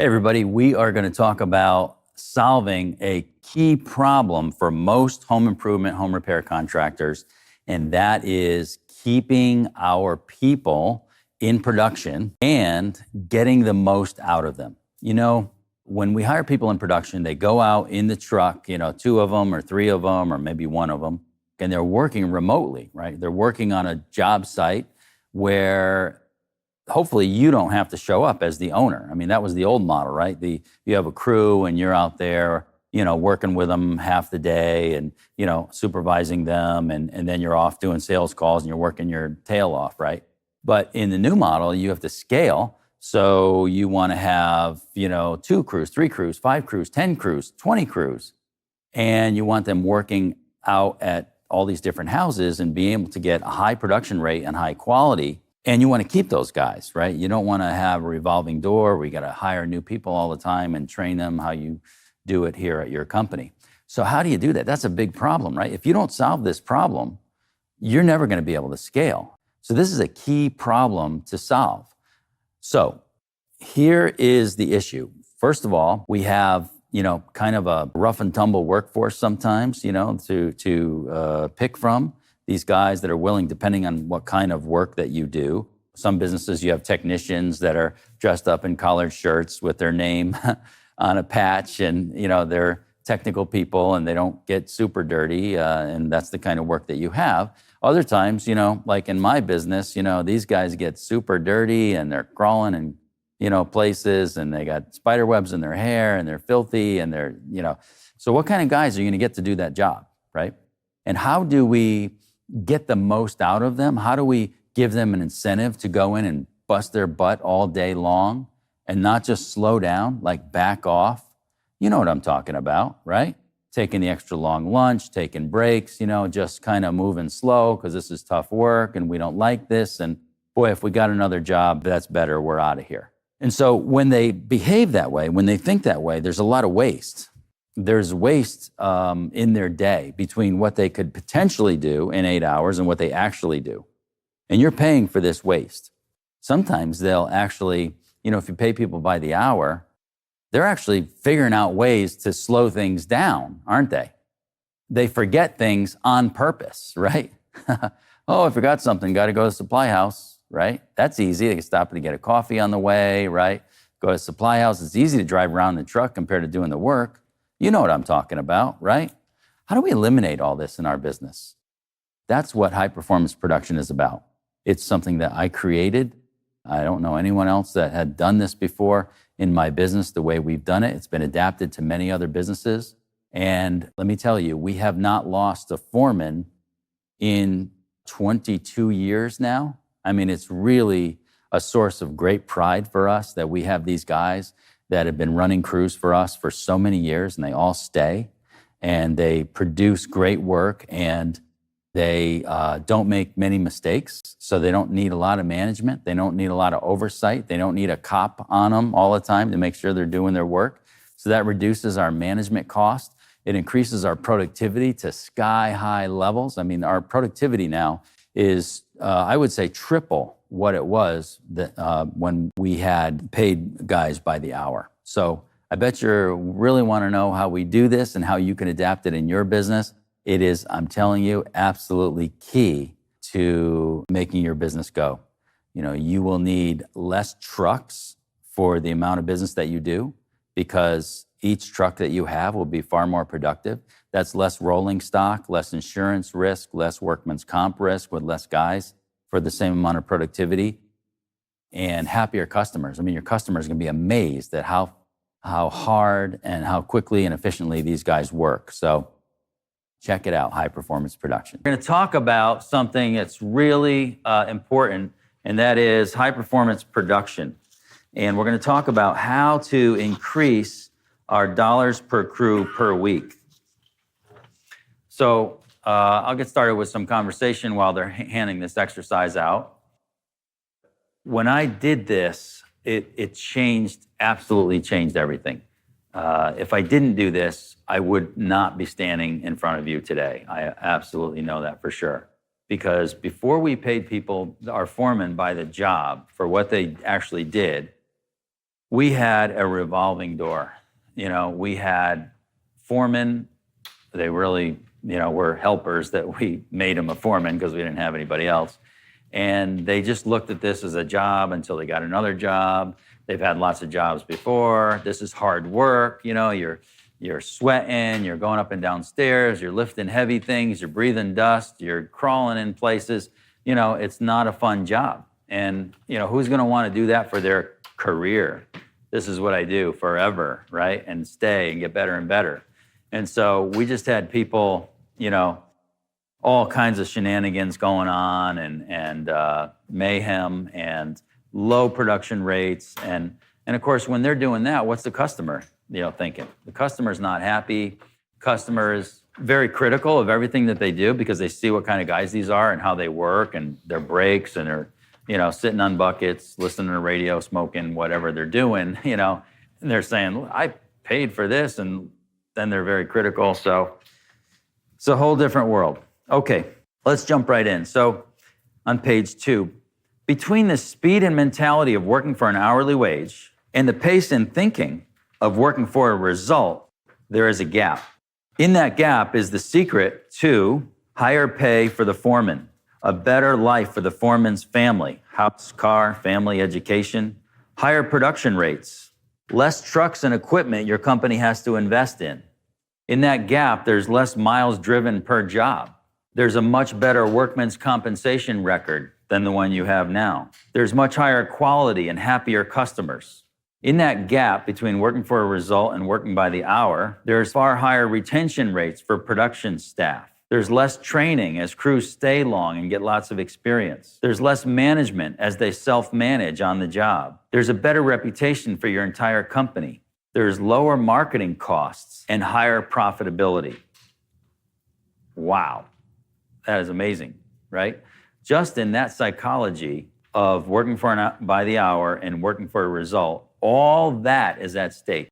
Hey, everybody, we are going to talk about solving a key problem for most home improvement, home repair contractors, and that is keeping our people in production and getting the most out of them. You know, when we hire people in production, they go out in the truck, two of them or three of them or maybe one of them, and they're working remotely, right? They're working on a job site where hopefully you don't have to show up as the owner. I mean, that was the old model, right? You have a crew and you're out there, working with them half the day and, supervising them. And then you're off doing sales calls and you're working your tail off, right? But in the new model, you have to scale. So you want to have, 2 crews, 3 crews, 5 crews, 10 crews, 20 crews. And you want them working out at all these different houses and being able to get a high production rate and high quality. And you want to keep those guys, right? You don't want to have a revolving door where you got to hire new people all the time and train them how you do it here at your company. So how do you do that? That's a big problem, right? If you don't solve this problem, you're never going to be able to scale. So this is a key problem to solve. So here is the issue. First of all, we have, kind of a rough and tumble workforce sometimes, to pick from. These guys that are willing, depending on what kind of work that you do. Some businesses, you have technicians that are dressed up in collared shirts with their name on a patch and, they're technical people and they don't get super dirty and that's the kind of work that you have. Other times, like in my business, these guys get super dirty and they're crawling in, places and they got spider webs in their hair and they're filthy and they're, So what kind of guys are you going to get to do that job, right? And how do we get the most out of them? How do we give them an incentive to go in and bust their butt all day long and not just slow down, like back off? You know what I'm talking about, right? Taking the extra long lunch, taking breaks, just kind of moving slow because this is tough work and we don't like this. And boy, if we got another job, that's better. We're out of here. And so when they behave that way, when they think that way, there's a lot of waste. There's waste in their day between what they could potentially do in 8 hours and what they actually do. And you're paying for this waste. Sometimes they'll actually, if you pay people by the hour, they're actually figuring out ways to slow things down, aren't they? They forget things on purpose, right? Oh, I forgot something, got to go to the supply house, right? That's easy. They can stop to get a coffee on the way, right? Go to the supply house. It's easy to drive around in the truck compared to doing the work. You know what I'm talking about, right? How do we eliminate all this in our business? That's what high performance production is about. It's something that I created. I don't know anyone else that had done this before in my business the way we've done it. It's been adapted to many other businesses. And let me tell you, we have not lost a foreman in 22 years now. I mean, it's really a source of great pride for us that we have these guys that have been running crews for us for so many years, and they all stay, and they produce great work, and they don't make many mistakes, so they don't need a lot of management. They don't need a lot of oversight. They don't need a cop on them all the time to make sure they're doing their work. So that reduces our management cost. It increases our productivity to sky-high levels. I mean, our productivity now is, I would say, triple what it was when we had paid guys by the hour. So I bet you really want to know how we do this and how you can adapt it in your business. It is, I'm telling you, absolutely key to making your business go. You will need less trucks for the amount of business that you do because each truck that you have will be far more productive. That's less rolling stock, less insurance risk, less workman's comp risk with less guys for the same amount of productivity, and happier customers. I mean, your customers are going to be amazed at how hard and how quickly and efficiently these guys work. So check it out, High Performance Production. We're going to talk about something that's really important, and that is high performance production. And we're going to talk about how to increase our dollars per crew per week. So I'll get started with some conversation while they're handing this exercise out. When I did this, it changed, absolutely changed everything. If I didn't do this, I would not be standing in front of you today. I absolutely know that for sure. Because before we paid people, our foreman, by the job for what they actually did, we had a revolving door. We had foremen. They really, were helpers that we made them a foreman because we didn't have anybody else. And they just looked at this as a job until they got another job. They've had lots of jobs before. This is hard work. You're sweating, you're going up and down stairs, you're lifting heavy things, you're breathing dust, you're crawling in places. It's not a fun job. And, who's going to want to do that for their career? This is what I do forever, right? And stay and get better and better. And so we just had people, all kinds of shenanigans going on and mayhem and low production rates. And of course, when they're doing that, what's the customer, thinking? The customer's not happy. Customer is very critical of everything that they do because they see what kind of guys these are and how they work and their breaks and they're, sitting on buckets, listening to the radio, smoking, whatever they're doing, and they're saying, I paid for this, and then they're very critical. So it's a whole different world. Okay, let's jump right in. So on page 2, between the speed and mentality of working for an hourly wage and the pace and thinking of working for a result, there is a gap. In that gap is the secret to higher pay for the foreman, a better life for the foreman's family, house, car, family, education, higher production rates, less trucks and equipment your company has to invest in. In that gap, there's less miles driven per job. There's a much better workman's compensation record than the one you have now. There's much higher quality and happier customers. In that gap between working for a result and working by the hour, there's far higher retention rates for production staff. There's less training as crews stay long and get lots of experience. There's less management as they self-manage on the job. There's a better reputation for your entire company. There's lower marketing costs and higher profitability. Wow, that is amazing, right? Just in that psychology of working by the hour and working for a result, all that is at stake.